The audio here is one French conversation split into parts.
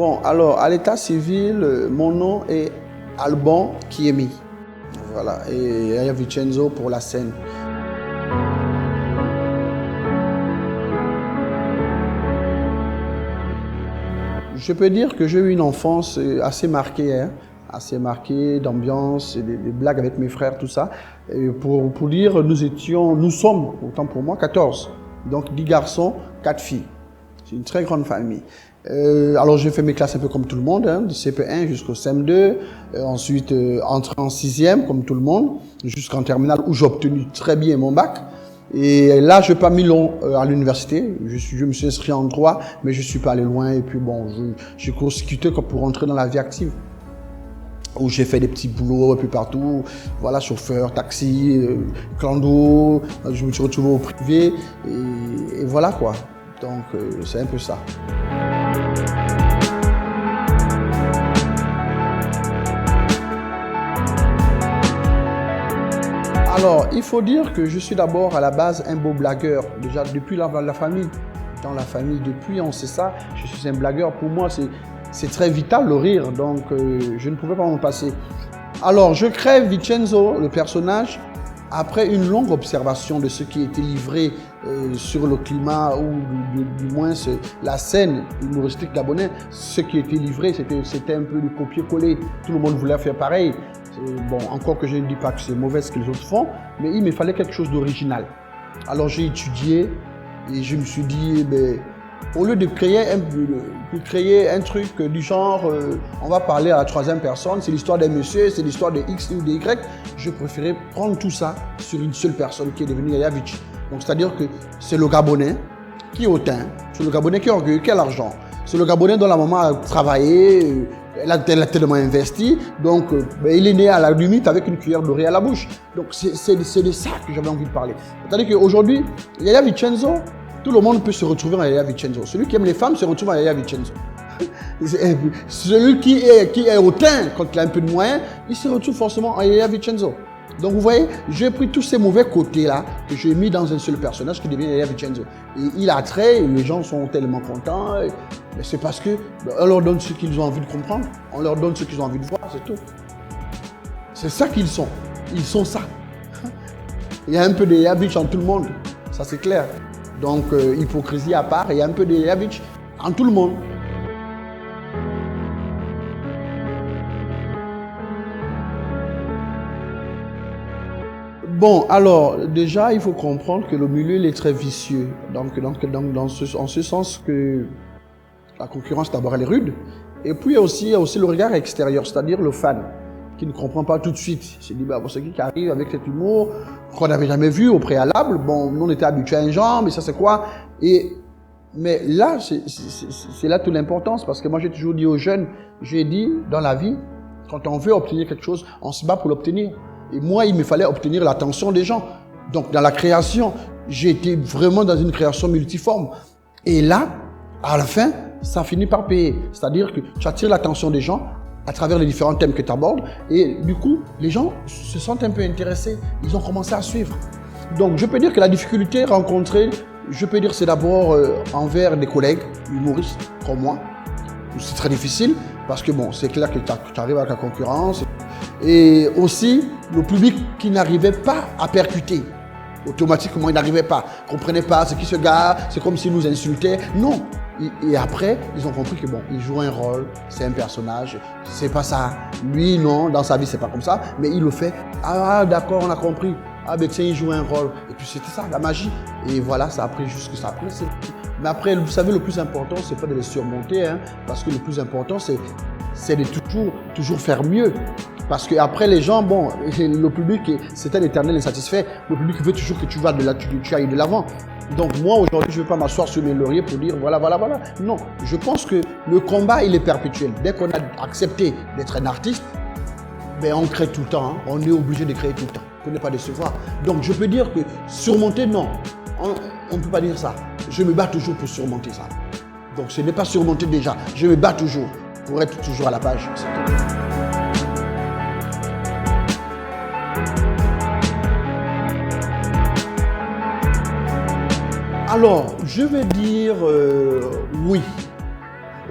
Bon, alors, à l'état civil, mon nom est Alban Kiemi. Voilà, et Yaya Vincenzo pour la scène. Je peux dire que j'ai eu une enfance assez marquée, hein, assez marquée d'ambiance, des blagues avec mes frères, tout ça. Et pour dire, nous sommes, autant pour moi, 14. Donc 10 garçons, 4 filles. C'est une très grande famille. Alors j'ai fait mes classes un peu comme tout le monde, hein, du CP1 jusqu'au CM2, ensuite entré en 6e comme tout le monde, jusqu'en terminale où j'ai obtenu très bien mon bac. Et là, je n'ai pas mis long à l'université. Je me suis inscrit en droit, mais je ne suis pas allé loin. Et puis bon, j'ai court-circuité pour entrer dans la vie active, où j'ai fait des petits boulots un peu partout. Voilà, chauffeur, taxi, clando. Je me suis retrouvé au privé. Et voilà quoi. Donc, c'est un peu ça. Alors, il faut dire que je suis d'abord à la base un beau blagueur, déjà depuis la famille. Dans la famille, depuis, on sait ça, je suis un blagueur. Pour moi, c'est très vital le rire, donc je ne pouvais pas m'en passer. Alors, je crée Vincenzo, le personnage, après une longue observation de ce qui était livré sur le climat, ou du moins la scène humoristique gabonais. Ce qui était livré, c'était un peu du copier-coller. Tout le monde voulait faire pareil. Bon, encore que je ne dis pas que c'est mauvais ce que les autres font, mais il me fallait quelque chose d'original. Alors j'ai étudié et je me suis dit, au lieu de créer un truc du genre, on va parler à la troisième personne, c'est l'histoire d'un monsieur, c'est l'histoire de X ou de Y, je préférais prendre tout ça sur une seule personne qui est devenue Yaya Vincenzo. Donc c'est-à-dire que c'est le Gabonais qui est hautain, c'est le Gabonais qui est orgueilleux, qui a l'argent, c'est le Gabonais dont la maman a travaillé, elle a tellement investi, donc il est né à la limite avec une cuillère dorée à la bouche. Donc c'est de ça que j'avais envie de parler. C'est-à-dire qu'aujourd'hui, Yaya Vincenzo, tout le monde peut se retrouver en Yaya Vincenzo. Celui qui aime les femmes se retrouve en Yaya Vincenzo. Celui qui est hautain, quand il a un peu de moyens, il se retrouve forcément en Yaya Vincenzo. Donc vous voyez, j'ai pris tous ces mauvais côtés-là que j'ai mis dans un seul personnage qui devient Yaya Vincenzo. Et il attrait, les gens sont tellement contents. Mais c'est parce qu'on leur donne ce qu'ils ont envie de comprendre, on leur donne ce qu'ils ont envie de voir, c'est tout. C'est ça qu'ils sont. Ils sont ça. Il y a un peu de Yaya Vincenzo en tout le monde, ça c'est clair. Donc hypocrisie à part, il y a un peu de Yaya Vincenzo en tout le monde. Bon, alors, déjà, il faut comprendre que le milieu il est très vicieux. Donc en ce sens que la concurrence, d'abord, elle est rude. Et puis, il y a aussi le regard extérieur, c'est-à-dire le fan, qui ne comprend pas tout de suite. Il se dit, bon, c'est qui arrive avec cet humour qu'on n'avait jamais vu au préalable. Bon, nous, on était habitués à un genre, mais ça, c'est quoi? Mais là, c'est là toute l'importance, parce que moi, j'ai toujours dit aux jeunes, j'ai dit, dans la vie, quand on veut obtenir quelque chose, on se bat pour l'obtenir. Et moi, il me fallait obtenir l'attention des gens. Donc, dans la création, j'ai été vraiment dans une création multiforme. Et là, à la fin, ça finit par payer. C'est-à-dire que tu attires l'attention des gens à travers les différents thèmes que tu abordes. Et du coup, les gens se sentent un peu intéressés. Ils ont commencé à suivre. Donc, je peux dire que la difficulté rencontrée, je peux dire c'est d'abord envers des collègues humoristes comme moi. C'est très difficile parce que bon, c'est clair que tu arrives avec la concurrence. Et aussi, le public qui n'arrivait pas à percuter. Automatiquement, il n'arrivait pas, ne comprenait pas ce qui se gare, c'est comme s'il nous insultait. Non. Et après, ils ont compris que bon, il joue un rôle, c'est un personnage, c'est pas ça. Lui, non, dans sa vie, c'est pas comme ça, mais il le fait. Ah, d'accord, on a compris. Ah, ben tiens, il joue un rôle. Et puis c'était ça, la magie. Et voilà, ça a pris jusque ça. Mais après, vous savez, le plus important, c'est pas de les surmonter, hein, parce que le plus important, c'est de toujours faire mieux. Parce qu'après, les gens, bon, le public, c'est un éternel insatisfait. Le public veut toujours que tu ailles de l'avant. Donc moi, aujourd'hui, je ne vais pas m'asseoir sur mes lauriers pour dire voilà. Non, je pense que le combat, il est perpétuel. Dès qu'on a accepté d'être un artiste, ben, on crée tout le temps. Hein. On est obligé de créer tout le temps pour ne pas décevoir. Donc je peux dire que surmonter, non. On ne peut pas dire ça. Je me bats toujours pour surmonter ça. Donc ce n'est pas surmonter déjà. Je me bats toujours pour être toujours à la page. Alors, je vais dire oui.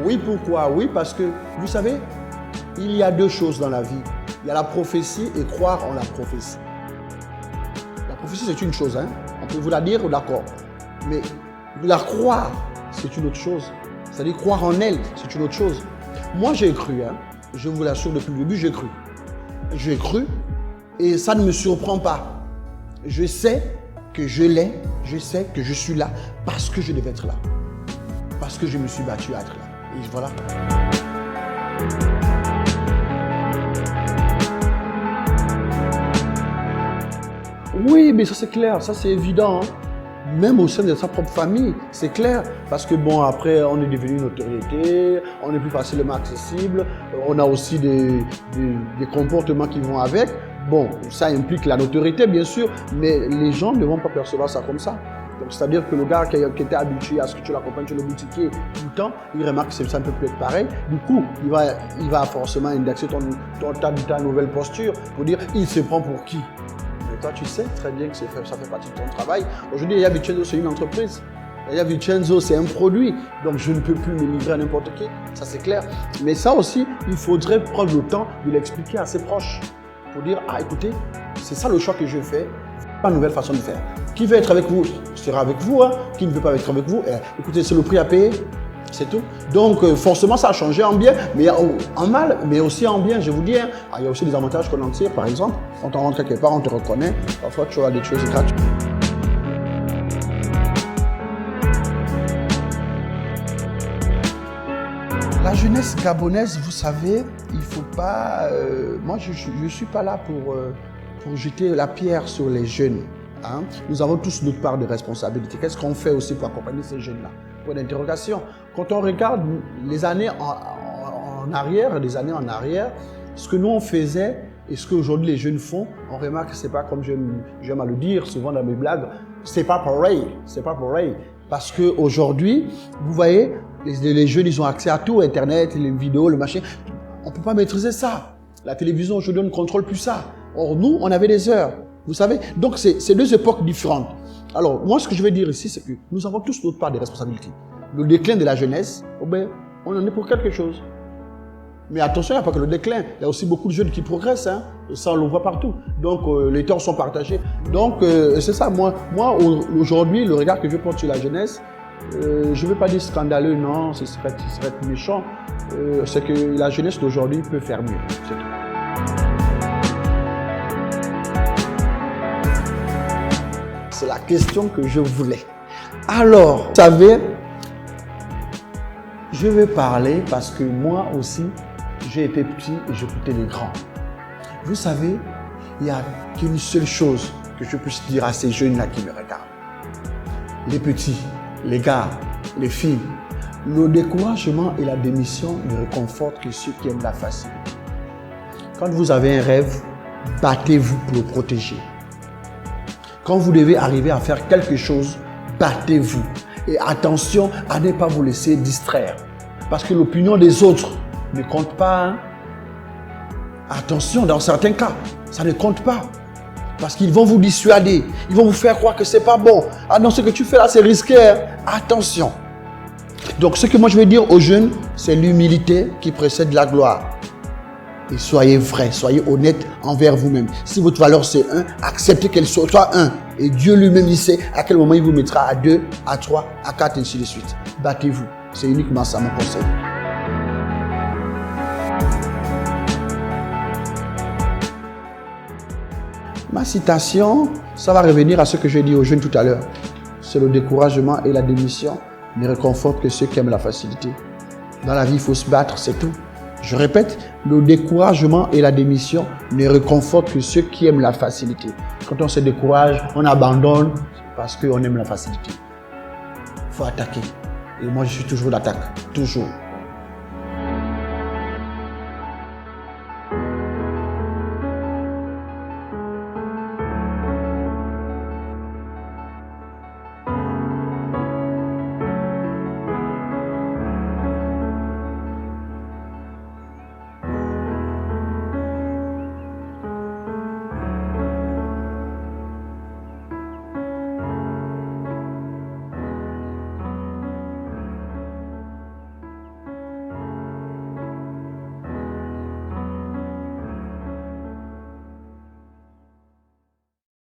Oui, pourquoi? Oui, parce que, vous savez, il y a deux choses dans la vie. Il y a la prophétie et croire en la prophétie. La prophétie, c'est une chose, hein. On peut vous la dire, d'accord. Mais la croire, c'est une autre chose. C'est-à-dire croire en elle, c'est une autre chose. Moi, j'ai cru, hein. Je vous l'assure, depuis le début, j'ai cru. J'ai cru et ça ne me surprend pas. Je sais que je l'ai, je sais que je suis là parce que je devais être là. Parce que je me suis battu à être là. Et voilà. Oui, mais ça c'est clair, ça c'est évident. Hein. Même au sein de sa propre famille, c'est clair. Parce que bon, après, on est devenu une autorité, on est plus facilement accessible, on a aussi des comportements qui vont avec. Bon, ça implique la notoriété, bien sûr, mais les gens ne vont pas percevoir ça comme ça. Donc, c'est-à-dire que le gars qui était habitué à ce que tu l'accompagnes sur le boutiquier tout le temps, il remarque que ça ne peut plus être pareil. Du coup, il va forcément indexer ta nouvelle posture pour dire il se prend pour qui. Mais toi, tu sais très bien que ça fait partie de ton travail. Aujourd'hui, Yaya Vincenzo, c'est une entreprise. Yaya Vincenzo, c'est un produit. Donc, je ne peux plus me livrer à n'importe qui. Ça, c'est clair. Mais ça aussi, il faudrait prendre le temps de l'expliquer à ses proches. Pour dire, ah, écoutez, c'est ça le choix que je fais. Pas une nouvelle façon de faire. Qui veut être avec vous sera avec vous. Hein. Qui ne veut pas être avec vous, écoutez, c'est le prix à payer. C'est tout. Donc, forcément, ça a changé en bien, mais en mal, mais aussi en bien, je vous dis. Hein. Ah, il y a aussi des avantages qu'on en tire, par exemple. Quand on rentre quelque part, on te reconnaît. Parfois, tu auras des choses gratuites. La jeunesse gabonaise, vous savez, il ne faut pas... moi, je ne suis pas là pour jeter la pierre sur les jeunes. Hein. Nous avons tous notre part de responsabilité. Qu'est-ce qu'on fait aussi pour accompagner ces jeunes-là? Point d'interrogation. Quand on regarde les années en arrière, ce que nous on faisait et ce qu'aujourd'hui les jeunes font, on remarque que ce n'est pas comme j'aime à le dire souvent dans mes blagues, c'est pas pareil. C'est pas pareil. Parce qu'aujourd'hui, vous voyez, les jeunes, ils ont accès à tout, Internet, les vidéos, le machin. On ne peut pas maîtriser ça. La télévision, aujourd'hui, on ne contrôle plus ça. Or, nous, on avait des heures. Vous savez, donc c'est deux époques différentes. Alors, moi, ce que je vais dire ici, c'est que nous avons tous notre part de responsabilité. Le déclin de la jeunesse, oh ben, on en est pour quelque chose. Mais attention, il n'y a pas que le déclin. Il y a aussi beaucoup de jeunes qui progressent. Hein, et ça, on le voit partout. Donc, les torts sont partagés. Donc, c'est ça. Moi aujourd'hui, le regard que je porte sur la jeunesse, je ne veux pas dire scandaleux, non, ce serait méchant. C'est que la jeunesse d'aujourd'hui peut faire mieux. C'est tout. C'est la question que je voulais. Alors, vous savez, je vais parler parce que moi aussi, j'ai été petit et j'écoutais les grands. Vous savez, il n'y a qu'une seule chose que je puisse dire à ces jeunes-là qui me regardent. Les petits, les gars, les filles, le découragement et la démission ne réconfortent que ceux qui aiment la facilité. Quand vous avez un rêve, battez-vous pour le protéger. Quand vous devez arriver à faire quelque chose, battez-vous. Et attention à ne pas vous laisser distraire. Parce que l'opinion des autres ne compte pas. Hein? Attention, dans certains cas, ça ne compte pas. Parce qu'ils vont vous dissuader. Ils vont vous faire croire que c'est pas bon. Ah non, ce que tu fais là, c'est risqué. Hein? Attention. Donc, ce que moi je veux dire aux jeunes, c'est l'humilité qui précède la gloire. Et soyez vrai, soyez honnête envers vous-même. Si votre valeur c'est 1, acceptez qu'elle soit 1. Et Dieu lui-même, il sait à quel moment il vous mettra à 2, à 3, à 4, et ainsi de suite. Battez-vous. C'est uniquement ça mon conseil. Ma citation, ça va revenir à ce que j'ai dit aux jeunes tout à l'heure. C'est le découragement et la démission ne réconfortent que ceux qui aiment la facilité. Dans la vie, il faut se battre, c'est tout. Je répète, le découragement et la démission ne réconfortent que ceux qui aiment la facilité. Quand on se décourage, on abandonne parce qu'on aime la facilité. Il faut attaquer. Et moi, je suis toujours d'attaque. Toujours.